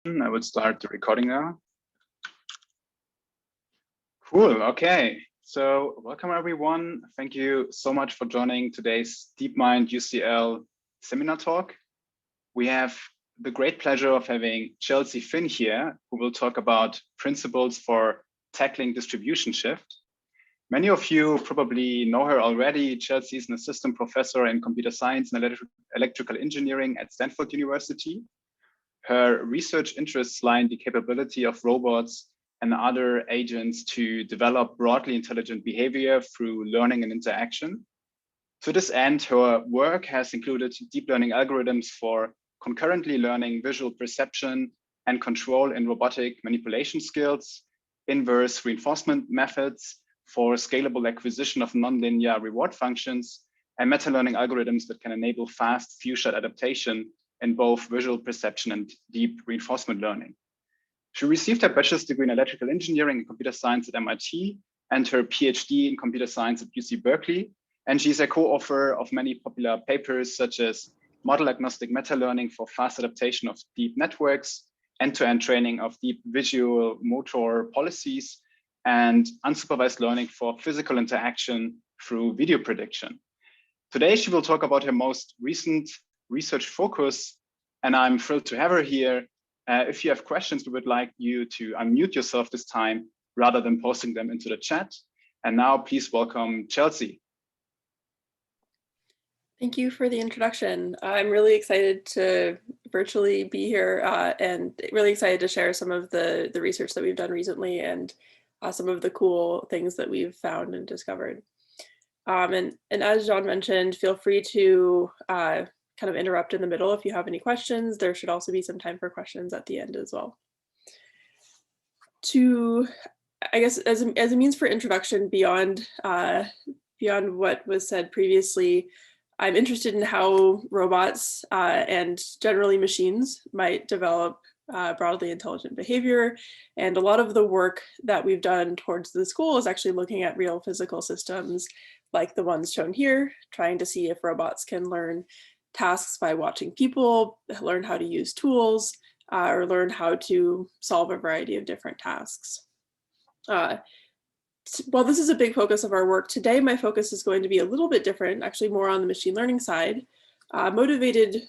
I would start the recording now. Cool, okay. So welcome everyone. Thank you so much for joining today's DeepMind UCL seminar talk. We have the great pleasure of having Chelsea Finn here, who will talk about principles for tackling distribution shift. Many of you probably know her already. Chelsea is an assistant professor in computer science and electrical engineering at Stanford University. Her research interests lie in the capability of robots and other agents to develop broadly intelligent behavior through learning and interaction. To this end, her work has included deep learning algorithms for concurrently learning visual perception and control in robotic manipulation skills, inverse reinforcement methods for scalable acquisition of nonlinear reward functions, and meta-learning algorithms that can enable fast few-shot adaptation in both visual perception and deep reinforcement learning. She received her bachelor's degree in electrical engineering and computer science at MIT and her PhD in computer science at UC Berkeley. And she's a co-author of many popular papers such as model agnostic meta-learning for fast adaptation of deep networks, end-to-end training of deep visual motor policies, and unsupervised learning for physical interaction through video prediction. Today, she will talk about her most recent research focus, and I'm thrilled to have her here. If you have questions, we would like you to unmute yourself this time rather than posting them into the chat. And now please welcome Chelsea. Thank you for the introduction. I'm really excited to virtually be here and really excited to share some of the research that we've done recently and some of the cool things that we've found and discovered. And as John mentioned, feel free to kind of interrupt in the middle if you have any questions. There should also be some time for questions at the end as well. I guess as a means for introduction beyond what was said previously, I'm interested in how robots and generally machines might develop broadly intelligent behavior. And a lot of the work that we've done towards this goal is actually looking at real physical systems like the ones shown here, trying to see if robots can learn tasks by watching people, learn how to use tools, or learn how to solve a variety of different tasks. While this is a big focus of our work today, my focus is going to be a little bit different, actually more on the machine learning side, motivated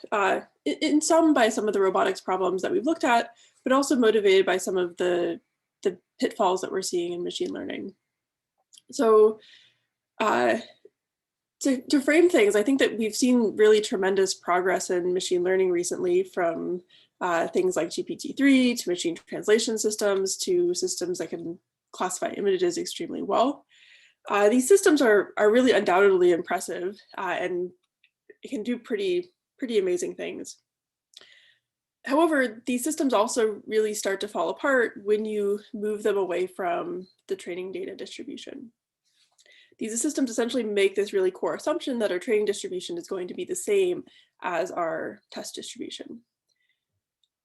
in some by some of the robotics problems that we've looked at, but also motivated by some of the pitfalls that we're seeing in machine learning. So to frame things, I think that we've seen really tremendous progress in machine learning recently, from things like GPT-3 to machine translation systems to systems that can classify images extremely well. These systems are really undoubtedly impressive and can do pretty amazing things. However, these systems also really start to fall apart when you move them away from the training data distribution. These systems essentially make this really core assumption that our training distribution is going to be the same as our test distribution.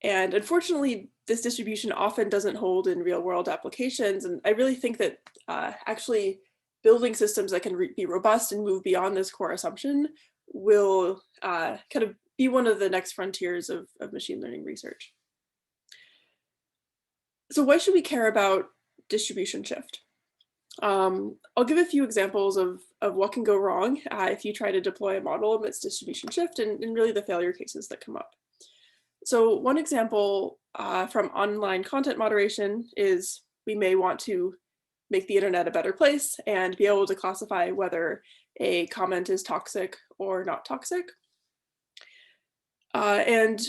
And unfortunately, this distribution often doesn't hold in real world applications. And I really think that actually building systems that can be robust and move beyond this core assumption will kind of be one of the next frontiers of machine learning research. So why should we care about distribution shift? I'll give a few examples of what can go wrong if you try to deploy a model amidst distribution shift and really the failure cases that come up. So one example from online content moderation is we may want to make the internet a better place and be able to classify whether a comment is toxic or not toxic. And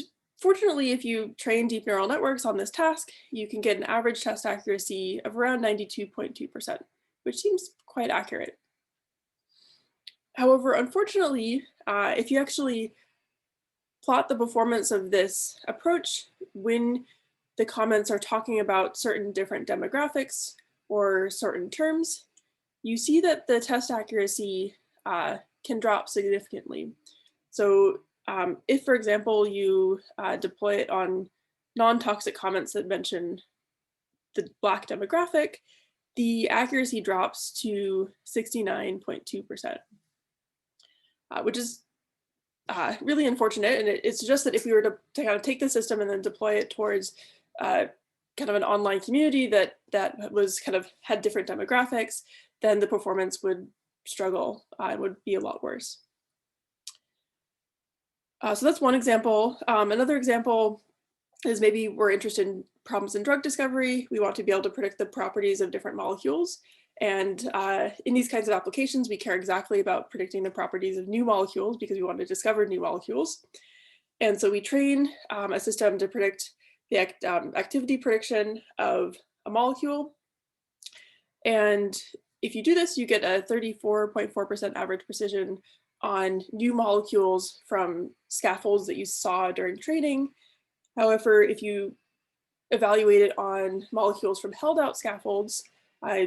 fortunately, if you train deep neural networks on this task, you can get an average test accuracy of around 92.2%, which seems quite accurate. However, unfortunately, if you actually plot the performance of this approach when the comments are talking about certain different demographics or certain terms, you see that the test accuracy can drop significantly. So if, for example, you deploy it on non-toxic comments that mention the Black demographic, the accuracy drops to 69.2%, which is really unfortunate. And it suggests that if we were to kind of take the system and then deploy it towards kind of an online community that was kind of had different demographics, then the performance would struggle and would be a lot worse. So that's one example. Another example is maybe we're interested in problems in drug discovery. We want to be able to predict the properties of different molecules. And in these kinds of applications, we care exactly about predicting the properties of new molecules because we want to discover new molecules. And so we train a system to predict the activity prediction of a molecule. And if you do this, you get a 34.4% average precision on new molecules from scaffolds that you saw during training. However, if you evaluate it on molecules from held out scaffolds,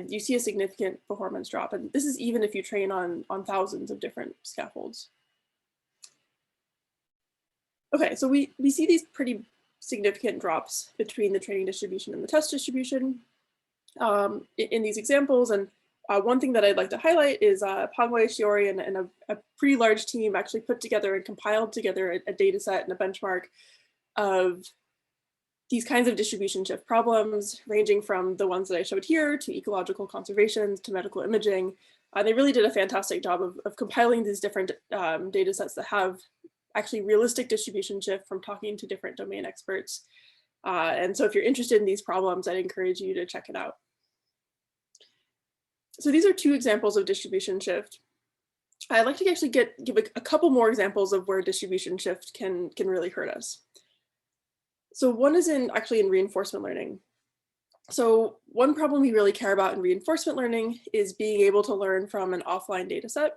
you see a significant performance drop. And this is even if you train on thousands of different scaffolds. Okay, so we see these pretty significant drops between the training distribution and the test distribution in these examples. And one thing that I'd like to highlight is Pongwei, Shiori, and a pretty large team actually put together and compiled together a data set and a benchmark of these kinds of distribution shift problems, ranging from the ones that I showed here to ecological conservation to medical imaging. They really did a fantastic job of compiling these different data sets that have actually realistic distribution shift from talking to different domain experts. And so if you're interested in these problems, I'd encourage you to check it out. So these are two examples of distribution shift. I'd like to actually give a couple more examples of where distribution shift can really hurt us. So one is actually in reinforcement learning. So one problem we really care about in reinforcement learning is being able to learn from an offline data set.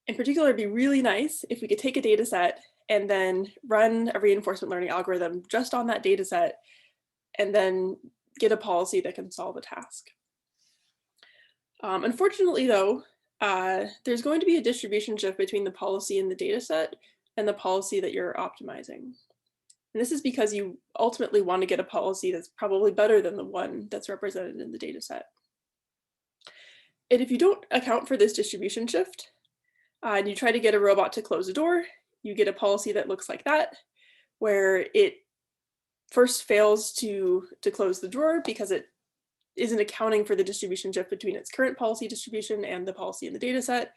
In particular, it'd be really nice if we could take a data set and then run a reinforcement learning algorithm just on that data set and then get a policy that can solve a task. Unfortunately, though, there's going to be a distribution shift between the policy in the data set and the policy that you're optimizing. And this is because you ultimately want to get a policy that's probably better than the one that's represented in the data set. And if you don't account for this distribution shift, and you try to get a robot to close a door, you get a policy that looks like that, where it first fails to close the drawer because it isn't accounting for the distribution shift between its current policy distribution and the policy in the data set.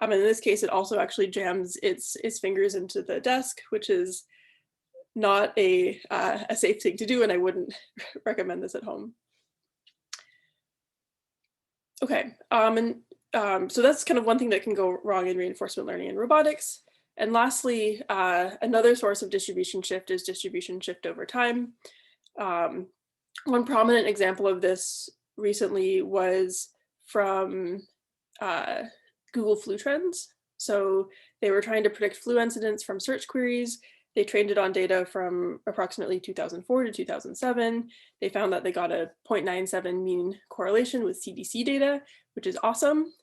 And in this case, it also actually jams its fingers into the desk, which is not a safe thing to do, and I wouldn't recommend this at home. Okay, so that's kind of one thing that can go wrong in reinforcement learning and robotics. And lastly, another source of distribution shift is distribution shift over time. One prominent example of this recently was from Google Flu Trends. So they were trying to predict flu incidence from search queries. They trained it on data from approximately 2004 to 2007. They found that they got a 0.97 mean correlation with CDC data, which is awesome.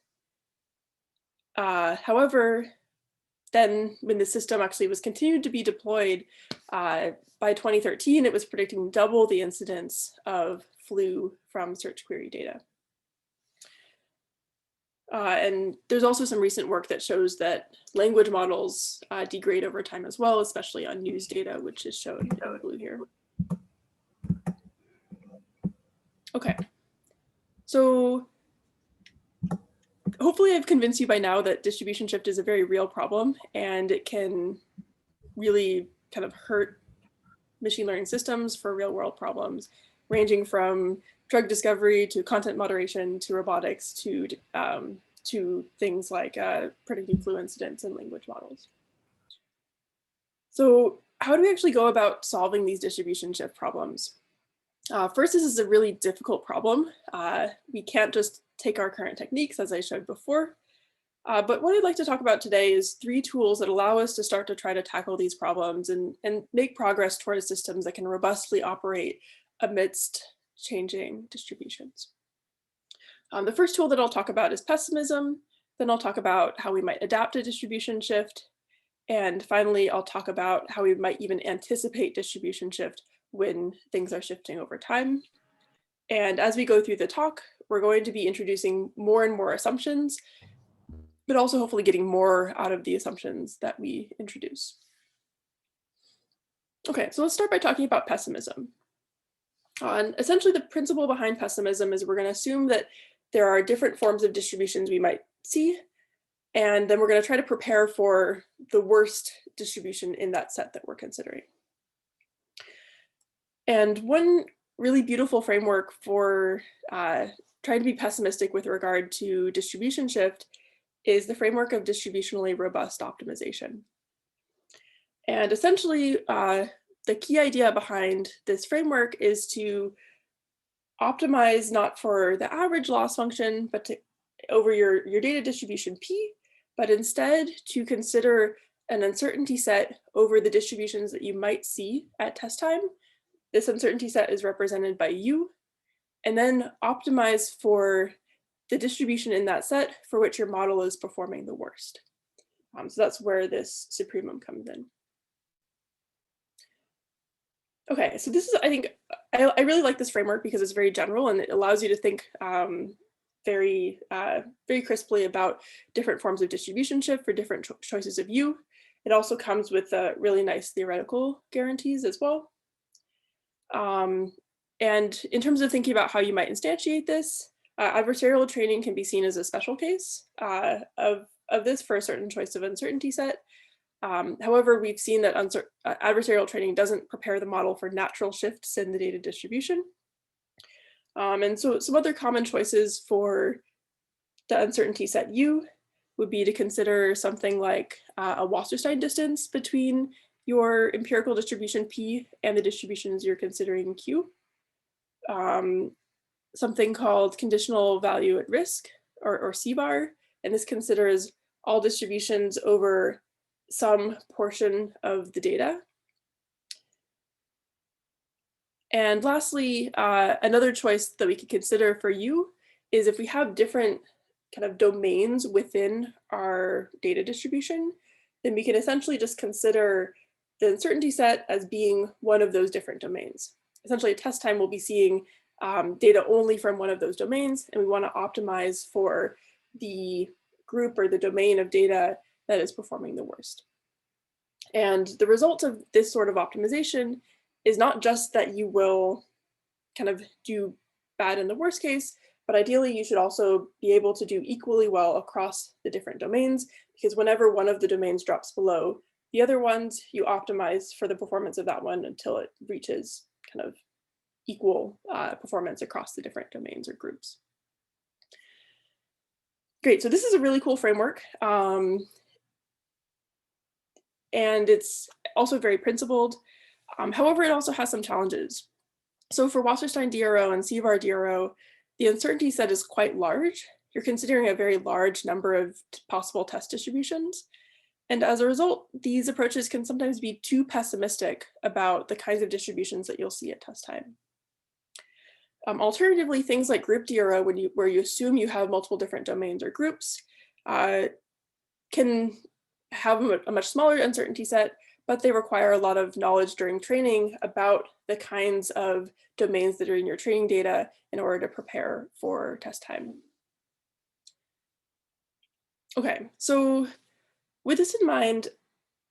However, then when the system actually was continued to be deployed, by 2013, it was predicting double the incidence of flu from search query data. And there's also some recent work that shows that language models degrade over time as well, especially on news data, which is shown in blue here. Okay, so hopefully I've convinced you by now that distribution shift is a very real problem, and it can really kind of hurt machine learning systems for real world problems, ranging from drug discovery to content moderation to robotics to things like predicting flu incidents and language models. So how do we actually go about solving these distribution shift problems? First, this is a really difficult problem. We can't just take our current techniques, as I showed before. But what I'd like to talk about today is 3 tools that allow us to start to try to tackle these problems and make progress towards systems that can robustly operate amidst changing distributions. The first tool that I'll talk about is pessimism. Then I'll talk about how we might adapt a distribution shift. And finally, I'll talk about how we might even anticipate distribution shift when things are shifting over time. And as we go through the talk, we're going to be introducing more and more assumptions but also hopefully getting more out of the assumptions that we introduce. Okay, so let's start by talking about pessimism. And essentially the principle behind pessimism is we're going to assume that there are different forms of distributions we might see, and then we're going to try to prepare for the worst distribution in that set that we're considering. And one really beautiful framework for trying to be pessimistic with regard to distribution shift is the framework of distributionally robust optimization. And essentially, the key idea behind this framework is to optimize not for the average loss function, but over your data distribution P, but instead to consider an uncertainty set over the distributions that you might see at test time. This uncertainty set is represented by U, and then optimize for the distribution in that set for which your model is performing the worst. So that's where this supremum comes in. Okay, so this is, I think, I really like this framework because it's very general and it allows you to think very crisply about different forms of distribution shift for different choices of U. It also comes with really nice theoretical guarantees as well. And in terms of thinking about how you might instantiate this, adversarial training can be seen as a special case of this for a certain choice of uncertainty set. However, we've seen that adversarial training doesn't prepare the model for natural shifts in the data distribution. And so some other common choices for the uncertainty set U would be to consider something like a Wasserstein distance between your empirical distribution P and the distributions you're considering Q. Something called conditional value at risk, or C-bar, and this considers all distributions over some portion of the data. And lastly, another choice that we could consider for U is if we have different kind of domains within our data distribution, then we can essentially just consider the uncertainty set as being one of those different domains. Essentially, at test time, we'll be seeing data only from one of those domains, and we want to optimize for the group or the domain of data that is performing the worst. And the result of this sort of optimization is not just that you will kind of do bad in the worst case, but ideally you should also be able to do equally well across the different domains, because whenever one of the domains drops below the other ones, you optimize for the performance of that one until it reaches kind of equal performance across the different domains or groups. Great, so this is a really cool framework. And it's also very principled. However, it also has some challenges. So for Wasserstein DRO and C-bar DRO, the uncertainty set is quite large. You're considering a very large number of possible test distributions. And as a result, these approaches can sometimes be too pessimistic about the kinds of distributions that you'll see at test time. Alternatively, things like group DRO, where you assume you have multiple different domains or groups, can have a much smaller uncertainty set, but they require a lot of knowledge during training about the kinds of domains that are in your training data in order to prepare for test time. Okay, so with this in mind,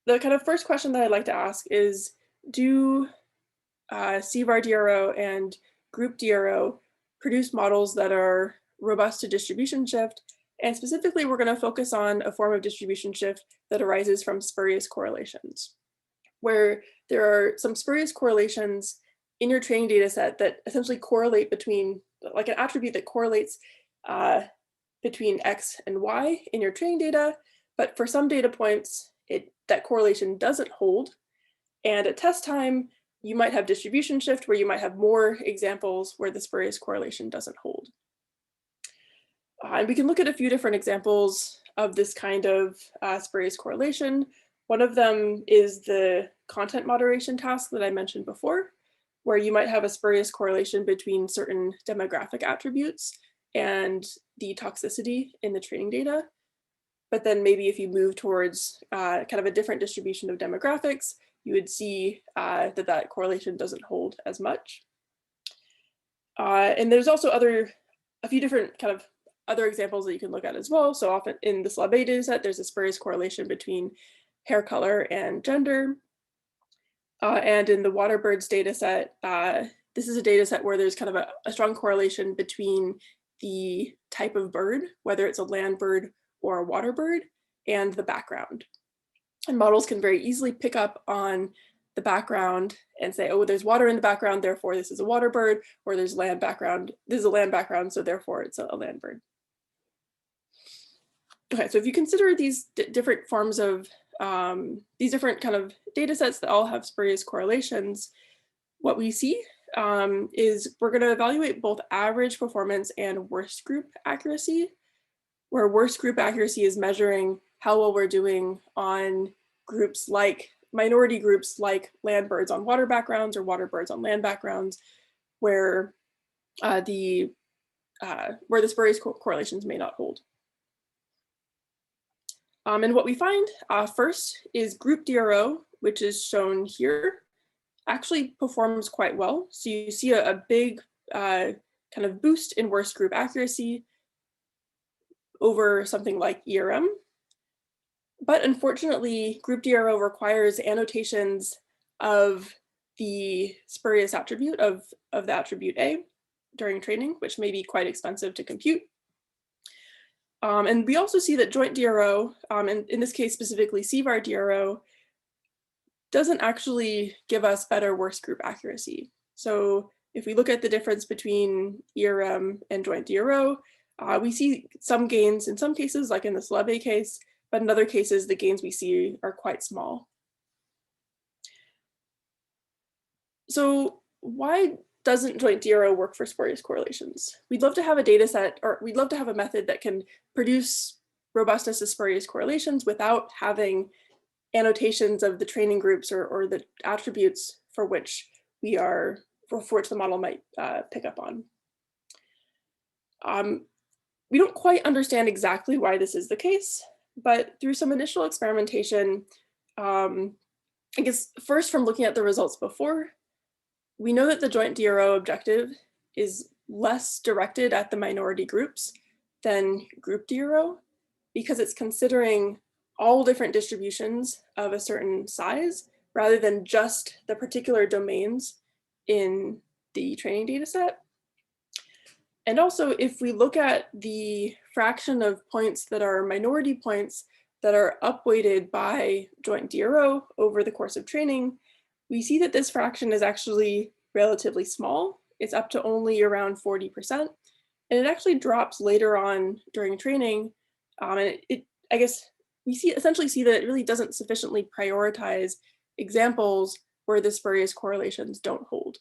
the kind of first question that I'd like to ask is, do C-bar DRO and group DRO produce models that are robust to distribution shift? And specifically, we're going to focus on a form of distribution shift that arises from spurious correlations, where there are some spurious correlations in your training data set that essentially correlate between, like an attribute that correlates between X and Y in your training data, but for some data points, that correlation doesn't hold. And at test time, you might have distribution shift where you might have more examples where the spurious correlation doesn't hold. And we can look at a few different examples of this kind of spurious correlation. One of them is the content moderation task that I mentioned before, where you might have a spurious correlation between certain demographic attributes and the toxicity in the training data. But then maybe if you move towards kind of a different distribution of demographics, you would see that correlation doesn't hold as much. And there's also a few different kind of other examples that you can look at as well. So often in the Slabé dataset, there's a spurious correlation between hair color and gender. And in the Waterbirds dataset, this is a dataset where there's kind of a strong correlation between the type of bird, whether it's a land bird or a water bird, and the background. And models can very easily pick up on the background and say, oh, there's water in the background, therefore this is a water bird, or there's land background, this is a land background, so therefore it's a land bird. Okay, so if you consider these different forms of, these different kind of data sets that all have spurious correlations, what we see is we're gonna evaluate both average performance and worst group accuracy, where worst group accuracy is measuring how well we're doing on groups like minority groups like land birds on water backgrounds or water birds on land backgrounds, where the spurious correlations may not hold. And what we find first is group DRO, which is shown here, actually performs quite well. So you see a big kind of boost in worst group accuracy over something like ERM. But unfortunately, group DRO requires annotations of the spurious attribute of the attribute A during training, which may be quite expensive to compute. And we also see that joint DRO, and in this case specifically CVAR DRO, doesn't actually give us better worst group accuracy. So if we look at the difference between ERM and joint DRO, we see some gains in some cases, like in the Slabé case, but in other cases, the gains we see are quite small. So why doesn't joint DRO work for spurious correlations? We'd love to have a data set, or we'd love to have a method that can produce robustness of spurious correlations without having annotations of the training groups or the attributes for which for which the model might pick up on. We don't quite understand exactly why this is the case, but through some initial experimentation, I guess first from looking at the results before, we know that the joint DRO objective is less directed at the minority groups than group DRO, because it's considering all different distributions of a certain size rather than just the particular domains in the training data set. And also, if we look at the fraction of points that are minority points that are upweighted by joint DRO over the course of training, we see that this fraction is actually relatively small. It's up to only around 40%. And it actually drops later on during training. And I guess we essentially see that it really doesn't sufficiently prioritize examples where the spurious correlations don't hold.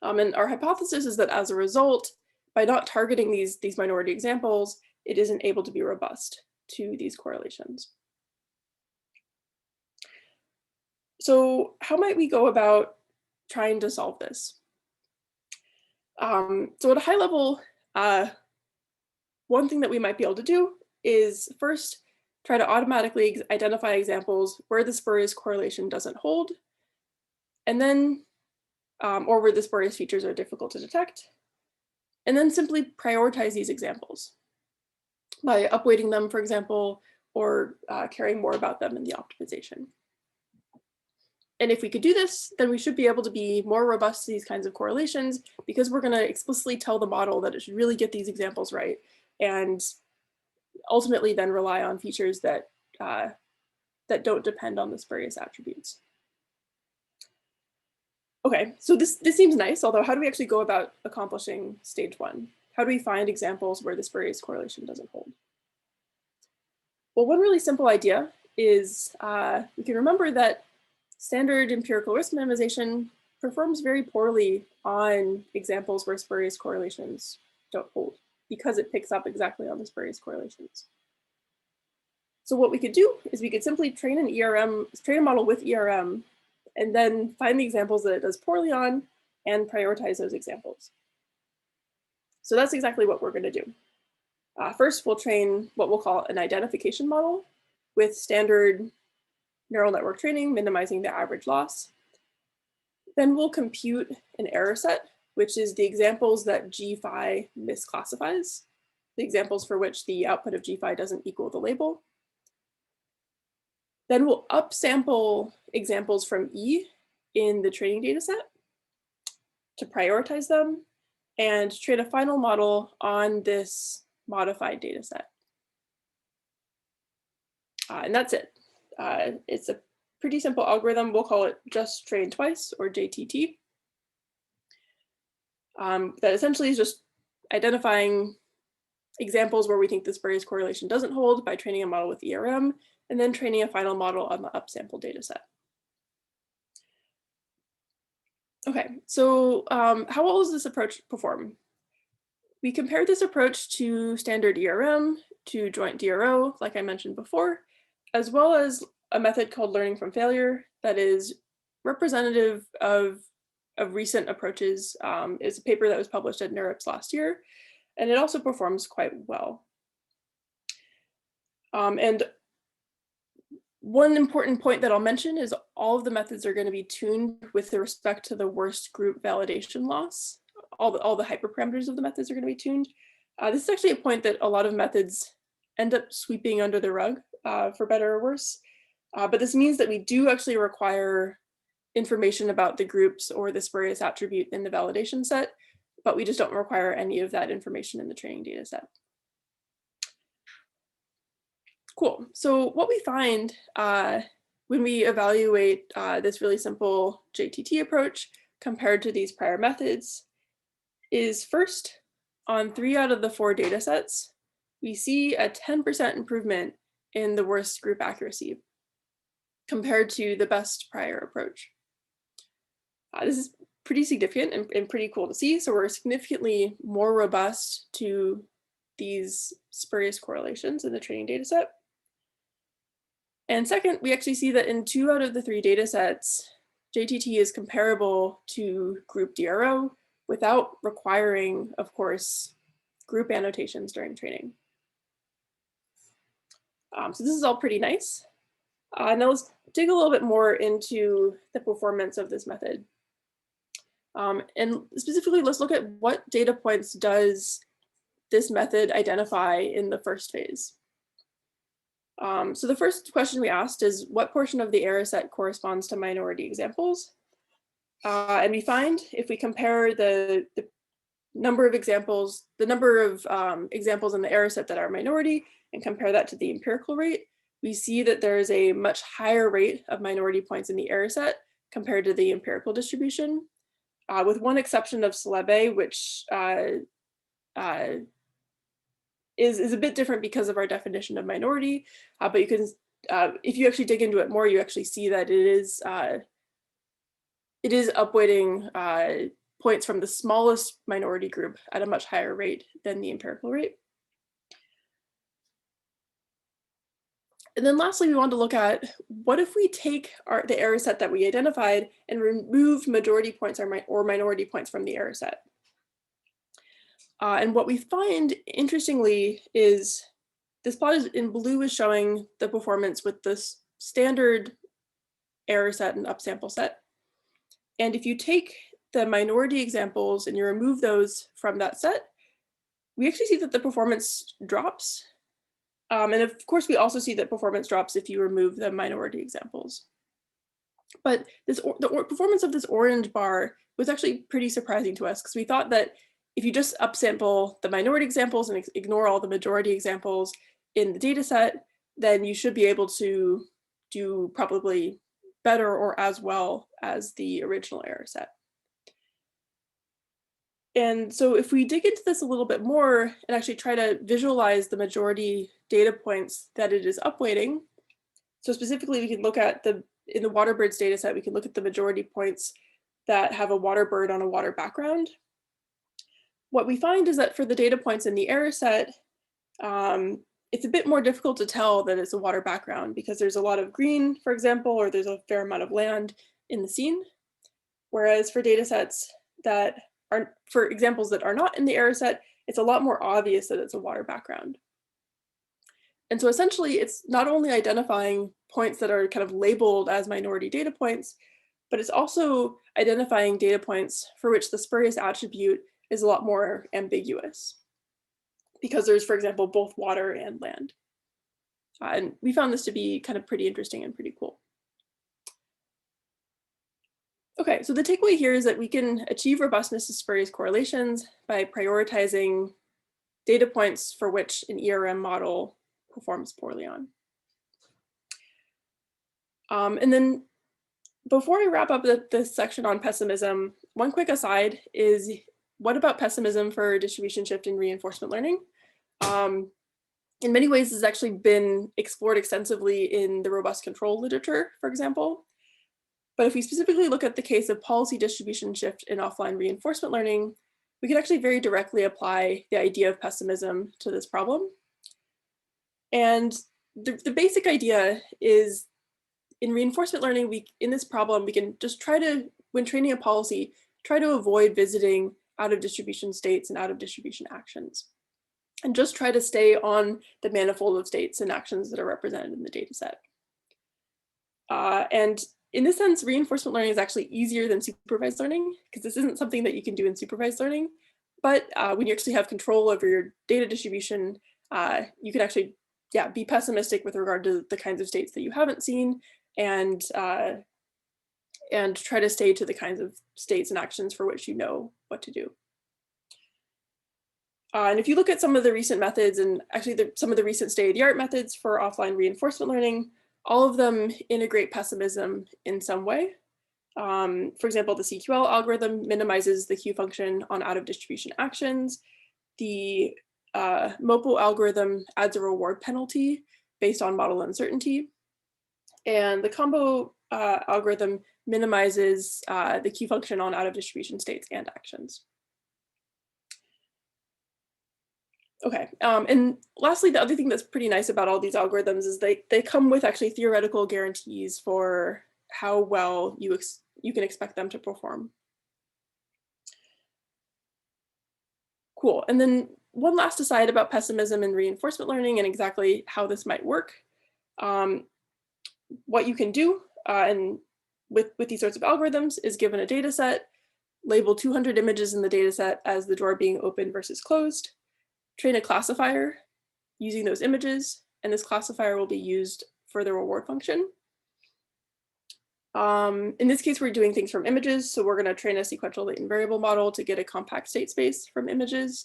And our hypothesis is that as a result, by not targeting these minority examples, it isn't able to be robust to these correlations. So how might we go about trying to solve this? So at a high level, one thing that we might be able to do is first try to automatically identify examples where the spurious correlation doesn't hold, and then, or where the spurious features are difficult to detect, and then simply prioritize these examples by upweighting them, for example, or caring more about them in the optimization. And if we could do this, then we should be able to be more robust to these kinds of correlations, because we're going to explicitly tell the model that it should really get these examples right, and ultimately then rely on features that that don't depend on the spurious attributes. Okay, so this seems nice, although how do we actually go about accomplishing stage one? How do we find examples where the spurious correlation doesn't hold? Well, one really simple idea is we can remember that standard empirical risk minimization performs very poorly on examples where spurious correlations don't hold, because it picks up exactly on the spurious correlations. So what we could do is we could simply train a model with ERM, and then find the examples that it does poorly on and prioritize those examples. So that's exactly what we're going to do. First, we'll train what we'll call an identification model with standard neural network training, minimizing the average loss. Then we'll compute an error set, which is the examples that GPhi misclassifies. the examples for which the output of GPHI doesn't equal the label. Then we'll upsample examples from E in the training data set to prioritize them and train a final model on this modified data set. And that's it. It's a pretty simple algorithm. We'll call it just train twice, or JTT. That essentially is just identifying examples where we think the spurious correlation doesn't hold by training a model with ERM, and then training a final model on the upsample data set. Okay, so how well does this approach perform? We compared this approach to standard ERM, to joint DRO, like I mentioned before, as well as a method called learning from failure that is representative of recent approaches. It's a paper that was published at NeurIPS last year, and it also performs quite well. And one important point that I'll mention is all of the methods are going to be tuned with respect to the worst group validation loss. All the hyperparameters of the methods are going to be tuned. This is actually a point that a lot of methods end up sweeping under the rug, for better or worse. But this means that we do actually require information about the groups or the spurious attribute in the validation set, but we just don't require any of that information in the training data set. Cool. So what we find when we evaluate this really simple JTT approach compared to these prior methods is, first, on 3 out of the 4 data sets, we see a 10% improvement in the worst group accuracy compared to the best prior approach. This is pretty significant and pretty cool to see. So we're significantly more robust to these spurious correlations in the training data set. And second, we actually see that in 2 out of the 3 data sets, JTT is comparable to group DRO without requiring, of course, group annotations during training. So this is all pretty nice. Now let's dig a little bit more into the performance of this method. And specifically, let's look at what data points does this method identify in the first phase. So the first question we asked is, what portion of the error set corresponds to minority examples? And we find, if we compare the number of examples, examples in the error set that are minority, and compare that to the empirical rate, we see that there is a much higher rate of minority points in the error set compared to the empirical distribution, with one exception of Celebe, which is a bit different because of our definition of minority, but you can, if you actually dig into it more, you actually see that it is upweighting points from the smallest minority group at a much higher rate than the empirical rate. And then lastly, we want to look at, what if we take the error set that we identified and remove majority points or minority points from the error set? And what we find, interestingly, is this plot in blue is showing the performance with this standard error set and upsample set. And if you take the minority examples and you remove those from that set, we actually see that the performance drops. And of course, we also see that performance drops if you remove the minority examples. But the performance of this orange bar was actually pretty surprising to us, because we thought that if you just upsample the minority examples and ignore all the majority examples in the data set, then you should be able to do probably better or as well as the original error set. And so if we dig into this a little bit more and actually try to visualize the majority data points that it is upweighting, so specifically we can look at in the waterbirds data set, we can look at the majority points that have a water bird on a water background. What we find is that for the data points in the error set, it's a bit more difficult to tell that it's a water background, because there's a lot of green, for example, or there's a fair amount of land in the scene. Whereas for data sets that are, for examples that are not in the error set, it's a lot more obvious that it's a water background. And so essentially, it's not only identifying points that are kind of labeled as minority data points, but it's also identifying data points for which the spurious attribute is a lot more ambiguous. because there's, for example, both water and land. And we found this to be kind of pretty interesting and pretty cool. Okay, so the takeaway here is that we can achieve robustness of spurious correlations by prioritizing data points for which an ERM model performs poorly on. And then before I wrap up this section on pessimism, one quick aside is, what about pessimism for distribution shift and reinforcement learning? In many ways, this has actually been explored extensively in the robust control literature, for example. But if we specifically look at the case of policy distribution shift in offline reinforcement learning, we can actually very directly apply the idea of pessimism to this problem. And the basic idea is, in reinforcement learning, in this problem, we can just try to, when training a policy, try to avoid visiting out of distribution states and out of distribution actions, and just try to stay on the manifold of states and actions that are represented in the data set. And in this sense, reinforcement learning is actually easier than supervised learning, because this isn't something that you can do in supervised learning. But when you actually have control over your data distribution, you can actually, be pessimistic with regard to the kinds of states that you haven't seen, and try to stay to the kinds of states and actions for which you know what to do. And if you look at some of the recent methods, and actually some of the recent state-of-the-art methods for offline reinforcement learning, all of them integrate pessimism in some way. For example, the CQL algorithm minimizes the Q function on out of distribution actions. The MOPO algorithm adds a reward penalty based on model uncertainty. And the combo algorithm minimizes the Q function on out of distribution states and actions. Okay, and lastly, the other thing that's pretty nice about all these algorithms is they come with actually theoretical guarantees for how well you can expect them to perform. Cool, and then one last aside about pessimism and reinforcement learning and exactly how this might work. What you can do and with these sorts of algorithms is, given a data set, label 200 images in the data set as the drawer being open versus closed, train a classifier using those images, and this classifier will be used for the reward function. In this case, we're doing things from images, so we're going to train a sequential latent variable model to get a compact state space from images.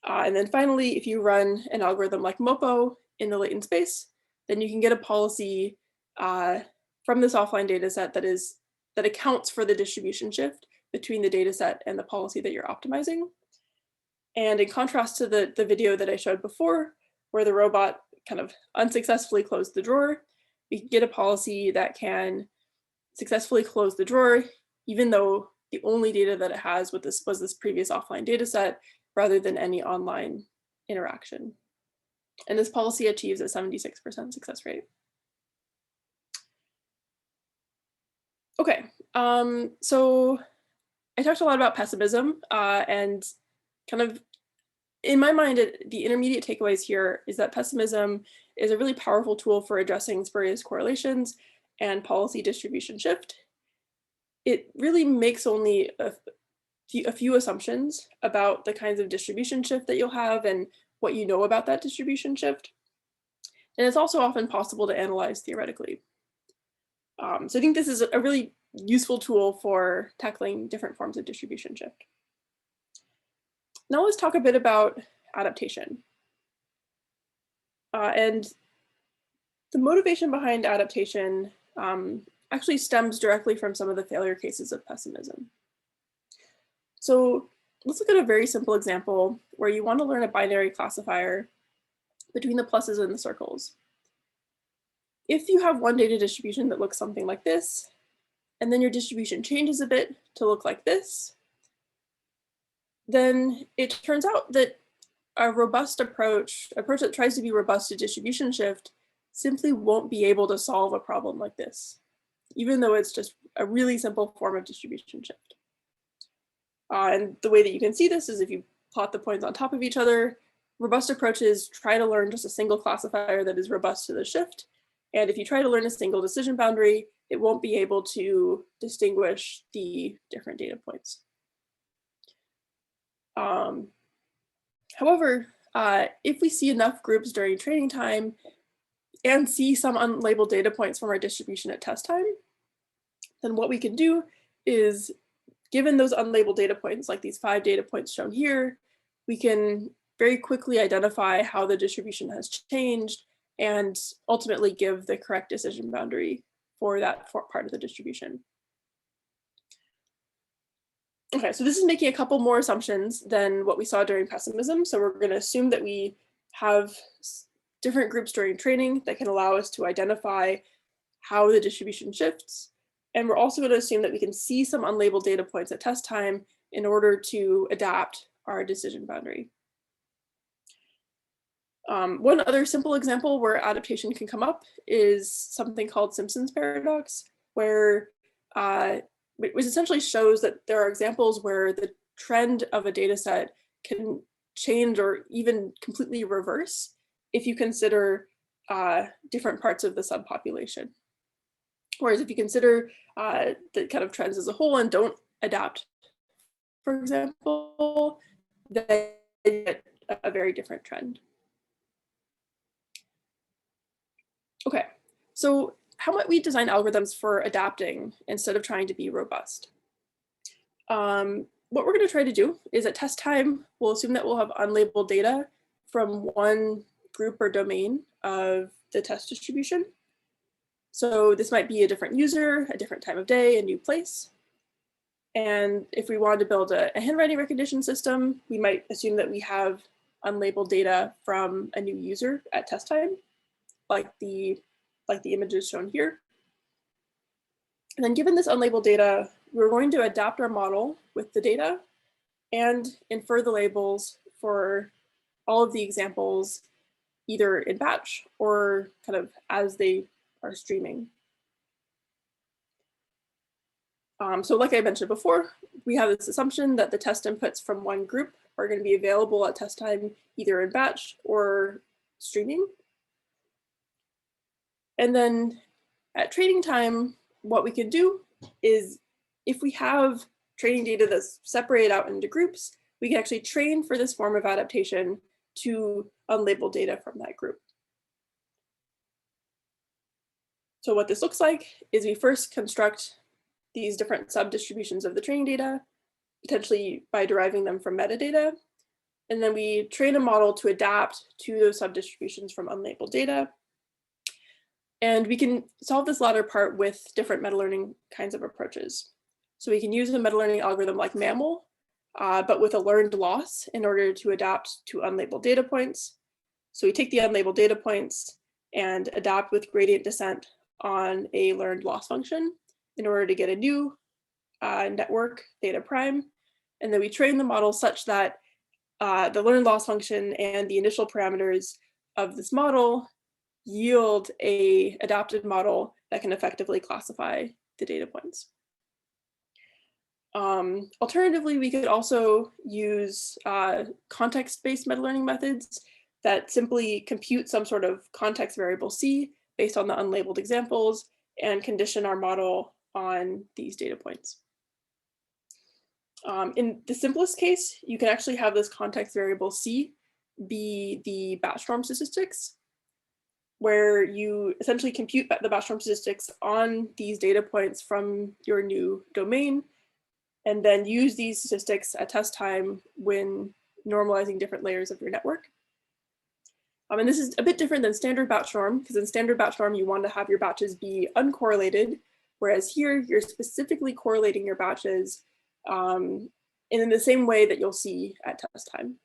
And then finally, if you run an algorithm like MOPO in the latent space, then you can get a policy from this offline data set that accounts for the distribution shift between the data set and the policy that you're optimizing. And in contrast to the video that I showed before, where the robot kind of unsuccessfully closed the drawer, we can get a policy that can successfully close the drawer, even though the only data that it has with this was this previous offline data set, rather than any online interaction. And this policy achieves a 76% success rate. Okay, so I talked a lot about pessimism, and kind of, in my mind, the intermediate takeaways here is that pessimism is a really powerful tool for addressing spurious correlations and policy distribution shift. It really makes only a few assumptions about the kinds of distribution shift that you'll have and what you know about that distribution shift. And it's also often possible to analyze theoretically. So I think this is a really useful tool for tackling different forms of distribution shift. Now let's talk a bit about adaptation. And the motivation behind adaptation actually stems directly from some of the failure cases of pessimism. So let's look at a very simple example where you want to learn a binary classifier between the pluses and the circles. If you have one data distribution that looks something like this, and then your distribution changes a bit to look like this, then it turns out that a robust approach that tries to be robust to distribution shift, simply won't be able to solve a problem like this, even though it's just a really simple form of distribution shift. And the way that you can see this is if you plot the points on top of each other. Robust approaches try to learn just a single classifier that is robust to the shift. And if you try to learn a single decision boundary, it won't be able to distinguish the different data points. However, if we see enough groups during training time and see some unlabeled data points from our distribution at test time, then what we can do is, given those unlabeled data points, like these 5 data points shown here, we can very quickly identify how the distribution has changed and ultimately give the correct decision boundary for that part of the distribution. Okay, so this is making a couple more assumptions than what we saw during pessimism. So we're going to assume that we have different groups during training that can allow us to identify how the distribution shifts. And we're also going to assume that we can see some unlabeled data points at test time in order to adapt our decision boundary. One other simple example where adaptation can come up is something called Simpsons Paradox, where which essentially shows that there are examples where the trend of a data set can change or even completely reverse if you consider different parts of the subpopulation. Whereas if you consider the kind of trends as a whole and don't adapt, for example, then you get a very different trend. Okay, so how might we design algorithms for adapting instead of trying to be robust? What we're going to try to do is at test time, we'll assume that we'll have unlabeled data from one group or domain of the test distribution. So this might be a different user, a different time of day, a new place. And if we wanted to build a handwriting recognition system, we might assume that we have unlabeled data from a new user at test time, like the images shown here. And then given this unlabeled data, we're going to adapt our model with the data and infer the labels for all of the examples, either in batch or kind of as they are streaming. So like I mentioned before, we have this assumption that the test inputs from one group are going to be available at test time, either in batch or streaming. And then at training time, what we can do is, if we have training data that's separated out into groups, we can actually train for this form of adaptation to unlabeled data from that group. So what this looks like is we first construct these different sub-distributions of the training data, potentially by deriving them from metadata. And then we train a model to adapt to those sub-distributions from unlabeled data. And we can solve this latter part with different meta-learning kinds of approaches. So we can use a meta-learning algorithm like MAML, but with a learned loss in order to adapt to unlabeled data points. So we take the unlabeled data points and adapt with gradient descent on a learned loss function in order to get a new network theta prime. And then we train the model such that the learned loss function and the initial parameters of this model yield a adapted model that can effectively classify the data points. Alternatively, we could also use context-based meta-learning methods that simply compute some sort of context variable C based on the unlabeled examples and condition our model on these data points. In the simplest case, you can actually have this context variable C be the batch norm statistics, where you essentially compute the batch norm statistics on these data points from your new domain, and then use these statistics at test time when normalizing different layers of your network. And this is a bit different than standard batch norm, because in standard batch norm, you want to have your batches be uncorrelated, whereas here you're specifically correlating your batches in the same way that you'll see at test time.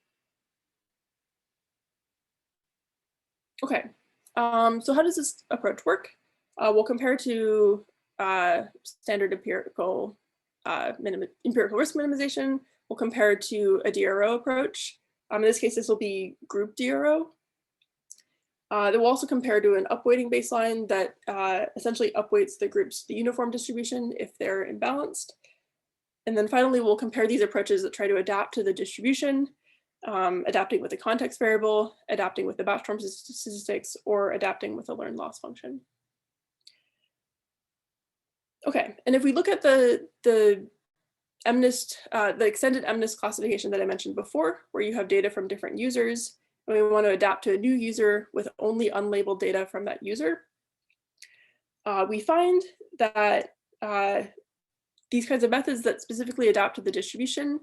Okay, so how does this approach work? We'll compare to standard empirical risk minimization. We'll compare to a DRO approach. In this case, this will be group DRO. Then we'll also compare to an upweighting baseline that essentially upweights the groups, the uniform distribution if they're imbalanced. And then finally, we'll compare these approaches that try to adapt to the distribution, adapting with a context variable, adapting with the batch norm statistics, or adapting with a learned loss function. Okay, and if we look at the extended MNIST classification that I mentioned before, where you have data from different users, and we want to adapt to a new user with only unlabeled data from that user. We find that these kinds of methods that specifically adapt to the distribution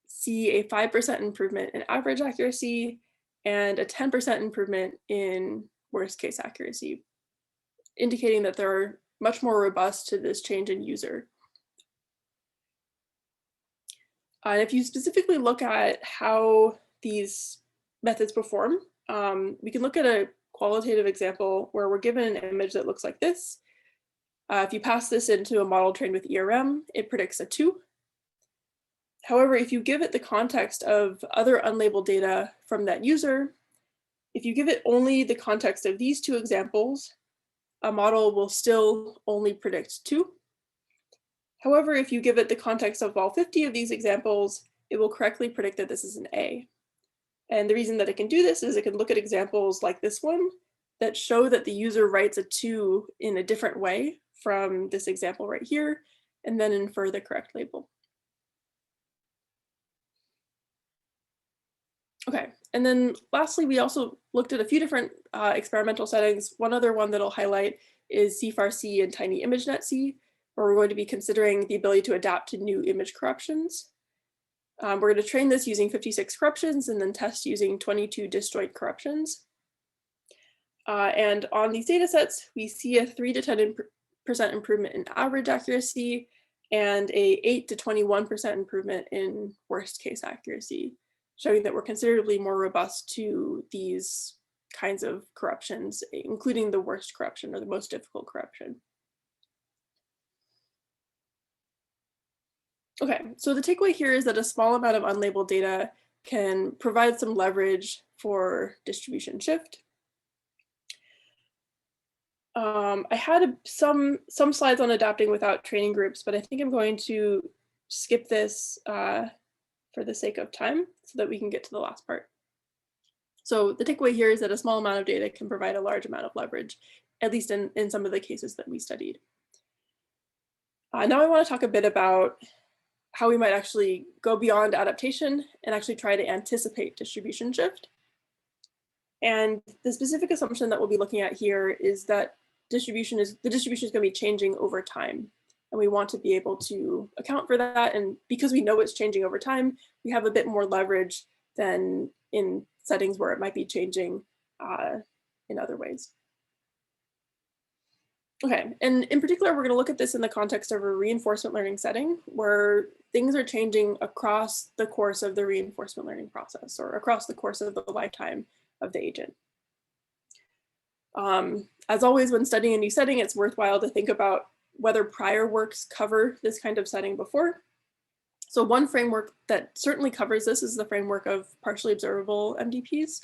see a 5% improvement in average accuracy and a 10% improvement in worst case accuracy, indicating that they're much more robust to this change in user. And if you specifically look at how these methods perform, we can look at a qualitative example where we're given an image that looks like this. If you pass this into a model trained with ERM, it predicts a 2. However, if you give it the context of other unlabeled data from that user, if you give it only the context of these 2 examples, a model will still only predict 2. However, if you give it the context of all 50 of these examples, it will correctly predict that this is an A. And the reason that it can do this is it can look at examples like this one that show that the user writes a 2 in a different way from this example right here, and then infer the correct label. Okay, and then lastly, we also looked at a few different experimental settings. One other one that I'll highlight is CFAR-C and Tiny ImageNet-C, where we're going to be considering the ability to adapt to new image corruptions. We're going to train this using 56 corruptions and then test using 22 disjoint corruptions. And on these data sets, we see a 3 to 10% improvement in average accuracy and a 8 to 21% improvement in worst case accuracy, showing that we're considerably more robust to these kinds of corruptions, including the worst corruption or the most difficult corruption. Okay, so the takeaway here is that a small amount of unlabeled data can provide some leverage for distribution shift. I had some slides on adapting without training groups, but I think I'm going to skip this for the sake of time so that we can get to the last part. So the takeaway here is that a small amount of data can provide a large amount of leverage, at least in some of the cases that we studied. Now I want to talk a bit about how we might actually go beyond adaptation and actually try to anticipate distribution shift. And the specific assumption that we'll be looking at here is that the distribution is going to be changing over time. And we want to be able to account for that. And because we know it's changing over time, we have a bit more leverage than in settings where it might be changing in other ways. Okay, and in particular, we're going to look at this in the context of a reinforcement learning setting where things are changing across the course of the reinforcement learning process or across the course of the lifetime of the agent. As always, when studying a new setting, it's worthwhile to think about whether prior works cover this kind of setting before. So one framework that certainly covers this is the framework of partially observable MDPs,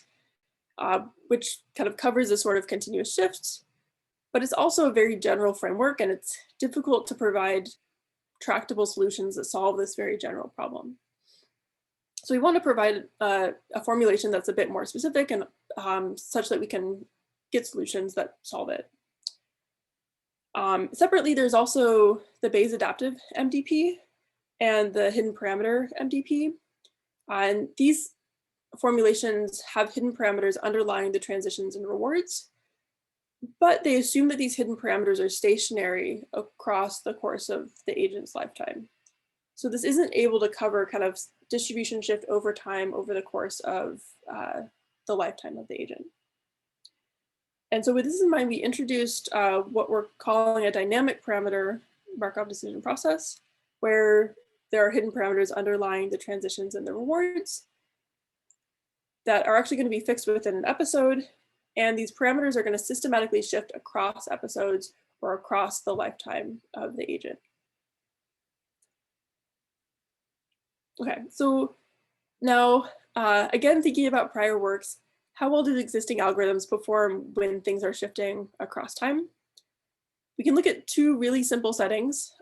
which kind of covers a sort of continuous shifts. But it's also a very general framework, and it's difficult to provide tractable solutions that solve this very general problem. So we want to provide a formulation that's a bit more specific and such that we can get solutions that solve it. Separately, there's also the Bayes adaptive MDP and the hidden parameter MDP. And these formulations have hidden parameters underlying the transitions and rewards, but they assume that these hidden parameters are stationary across the course of the agent's lifetime. So this isn't able to cover kind of distribution shift over time over the course of the lifetime of the agent. And so with this in mind, we introduced what we're calling a dynamic parameter Markov decision process, where there are hidden parameters underlying the transitions and the rewards that are actually going to be fixed within an episode. And these parameters are going to systematically shift across episodes or across the lifetime of the agent. Okay, so now, again, thinking about prior works, how well do existing algorithms perform when things are shifting across time? We can look at two really simple settings.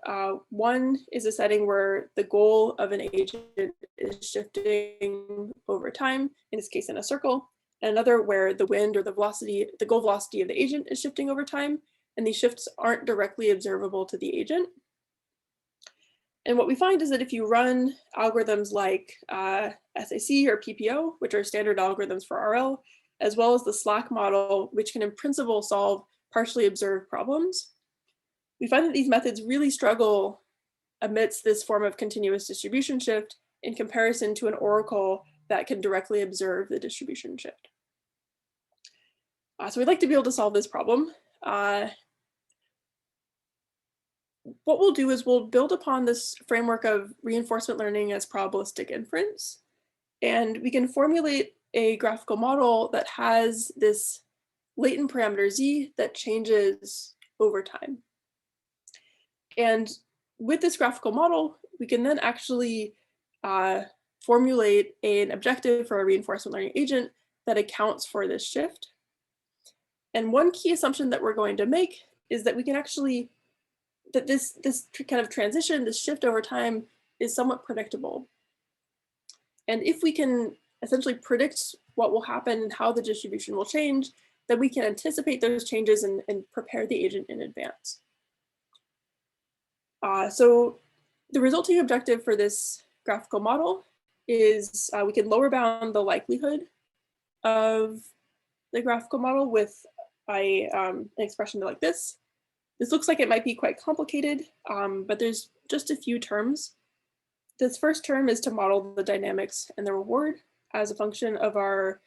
One is a setting where the goal of an agent is shifting over time, in this case in a circle, and another where the wind or the velocity, the goal velocity of the agent is shifting over time, and these shifts aren't directly observable to the agent. And what we find is that if you run algorithms like SAC or PPO, which are standard algorithms for RL, as well as the Slack model, which can in principle solve partially observed problems, we find that these methods really struggle amidst this form of continuous distribution shift in comparison to an oracle that can directly observe the distribution shift. So we'd like to be able to solve this problem. What we'll do is we'll build upon this framework of reinforcement learning as probabilistic inference, and we can formulate a graphical model that has this latent parameter z that changes over time. And with this graphical model, we can then actually formulate an objective for a reinforcement learning agent that accounts for this shift. And one key assumption that we're going to make is that we can actually, that this kind of transition, this shift over time is somewhat predictable. And if we can essentially predict what will happen and how the distribution will change, then we can anticipate those changes and prepare the agent in advance. So the resulting objective for this graphical model is we can lower bound the likelihood of the graphical model with an expression like this. This looks like it might be quite complicated, but there's just a few terms. This first term is to model the dynamics and the reward as a function of our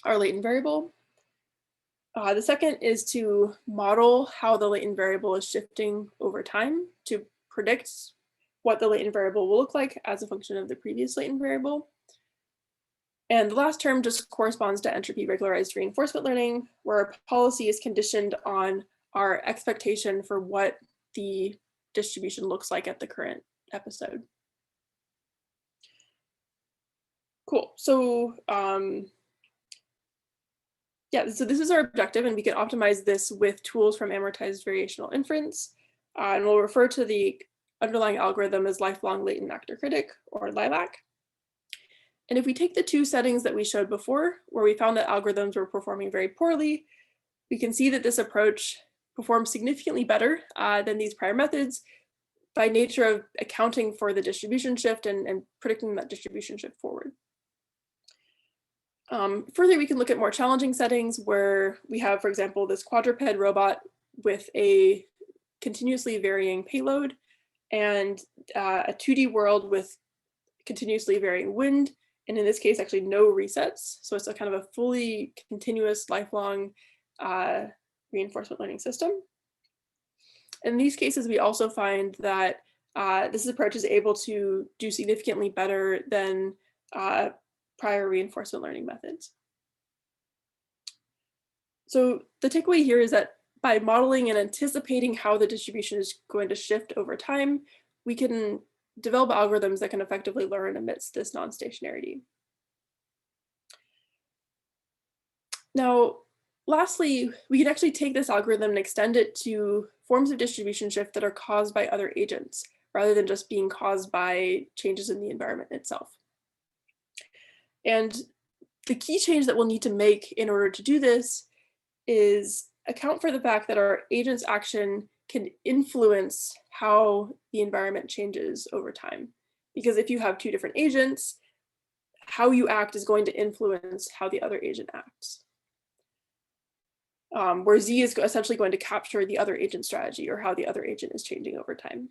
latent variable. The second is to model how the latent variable is shifting over time to predict what the latent variable will look like as a function of the previous latent variable. And the last term just corresponds to entropy regularized reinforcement learning, where our policy is conditioned on our expectation for what the distribution looks like at the current episode. Cool. So yeah, so this is our objective, and we can optimize this with tools from amortized variational inference. And we'll refer to the underlying algorithm as lifelong latent actor critic, or LILAC. And if we take the two settings that we showed before, where we found that algorithms were performing very poorly, we can see that this approach performs significantly better than these prior methods by nature of accounting for the distribution shift and predicting that distribution shift forward. Further, we can look at more challenging settings where we have, for example, this quadruped robot with a continuously varying payload and a 2D world with continuously varying wind, and in this case, actually no resets. So it's a kind of a fully continuous, lifelong reinforcement learning system. In these cases, we also find that this approach is able to do significantly better than prior reinforcement learning methods. So the takeaway here is that by modeling and anticipating how the distribution is going to shift over time, we can develop algorithms that can effectively learn amidst this non-stationarity. Now, lastly, we can actually take this algorithm and extend it to forms of distribution shift that are caused by other agents, rather than just being caused by changes in the environment itself. And the key change that we'll need to make in order to do this is account for the fact that our agent's action can influence how the environment changes over time. Because if you have two different agents, how you act is going to influence how the other agent acts. Where Z is essentially going to capture the other agent strategy or how the other agent is changing over time.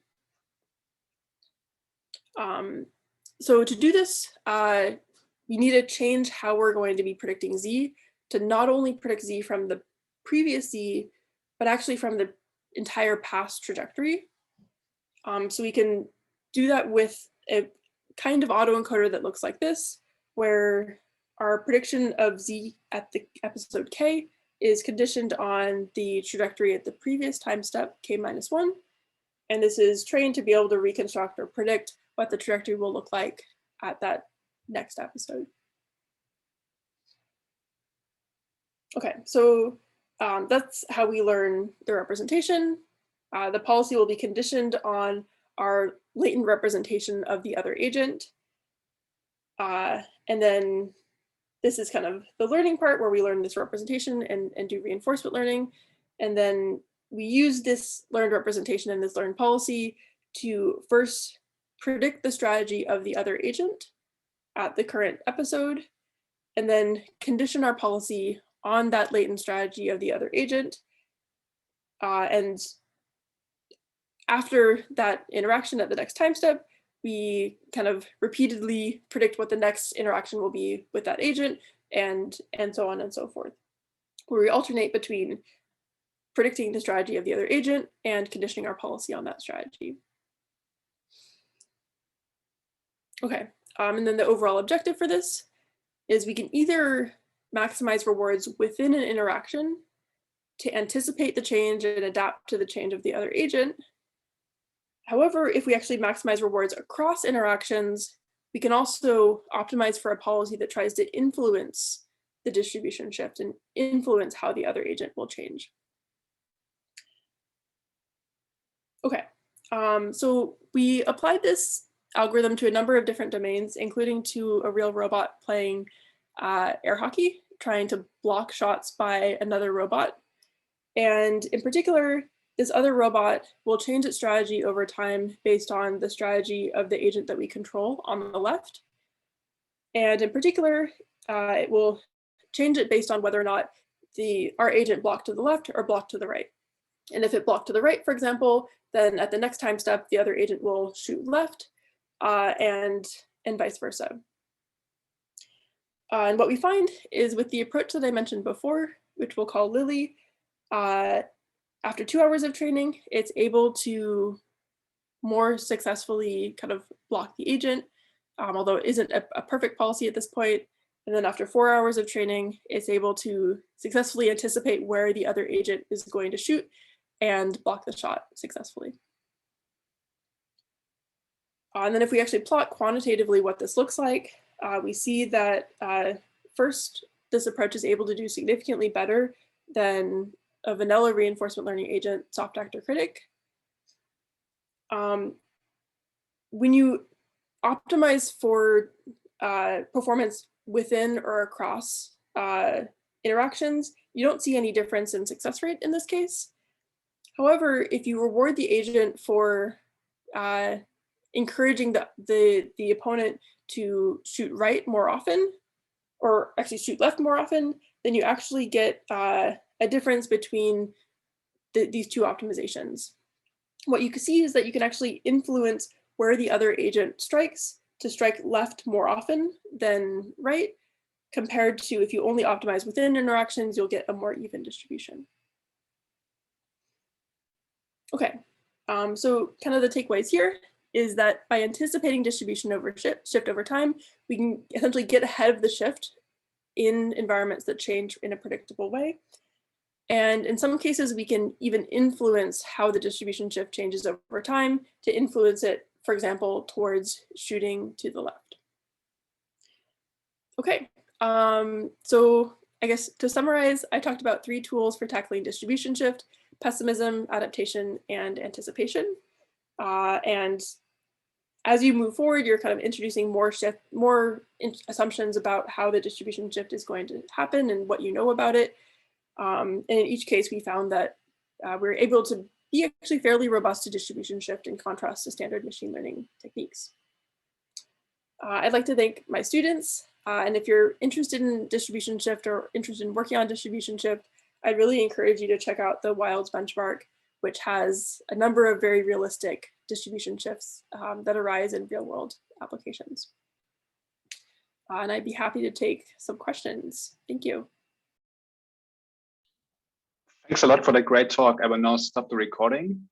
So to do this, we need to change how we're going to be predicting Z to not only predict Z from the previous Z, but actually from the entire past trajectory. So we can do that with a kind of autoencoder that looks like this, where our prediction of Z at the episode K is conditioned on the trajectory at the previous time step, K-1. And this is trained to be able to reconstruct or predict what the trajectory will look like at that next episode. Okay, so that's how we learn the representation. The policy will be conditioned on our latent representation of the other agent. And then this is kind of the learning part where we learn this representation and do reinforcement learning. And then we use this learned representation and this learned policy to first predict the strategy of the other agent at the current episode, and then condition our policy on that latent strategy of the other agent. And after that interaction at the next time step, we kind of repeatedly predict what the next interaction will be with that agent, and so on and so forth, where we alternate between predicting the strategy of the other agent and conditioning our policy on that strategy. Okay, and then the overall objective for this is we can either maximize rewards within an interaction to anticipate the change and adapt to the change of the other agent. However, if we actually maximize rewards across interactions, we can also optimize for a policy that tries to influence the distribution shift and influence how the other agent will change. Okay, so we applied this algorithm to a number of different domains, including to a real robot playing air hockey, trying to block shots by another robot. And in particular, this other robot will change its strategy over time based on the strategy of the agent that we control on the left. And in particular, it will change it based on whether or not our agent blocked to the left or blocked to the right. And if it blocked to the right, for example, then at the next time step, the other agent will shoot left, and vice versa. And what we find is with the approach that I mentioned before, which we'll call Lily, after 2 hours of training, it's able to more successfully kind of block the agent, although it isn't a perfect policy at this point. And then after 4 hours of training, it's able to successfully anticipate where the other agent is going to shoot and block the shot successfully. And then if we actually plot quantitatively what this looks like, we see that first, this approach is able to do significantly better than a vanilla reinforcement learning agent, soft actor critic. When you optimize for performance within or across interactions, you don't see any difference in success rate in this case. However, if you reward the agent for encouraging the opponent to shoot right more often, or actually shoot left more often, then you actually get a difference between these two optimizations. What you can see is that you can actually influence where the other agent strikes to strike left more often than right, compared to if you only optimize within interactions, you'll get a more even distribution. Okay, so kind of the takeaways here is that by anticipating distribution over shift over time, we can essentially get ahead of the shift in environments that change in a predictable way. And in some cases, we can even influence how the distribution shift changes over time to influence it, for example, towards shooting to the left. Okay, so I guess to summarize, I talked about 3 tools for tackling distribution shift: pessimism, adaptation, and anticipation. And as you move forward, you're kind of introducing more assumptions about how the distribution shift is going to happen and what you know about it. And in each case, we found that we're able to be actually fairly robust to distribution shift in contrast to standard machine learning techniques. I'd like to thank my students. And if you're interested in distribution shift or interested in working on distribution shift, I'd really encourage you to check out the Wilds benchmark, which has a number of very realistic distribution shifts that arise in real world applications. And I'd be happy to take some questions. Thank you. Thanks a lot for the great talk. I will now stop the recording.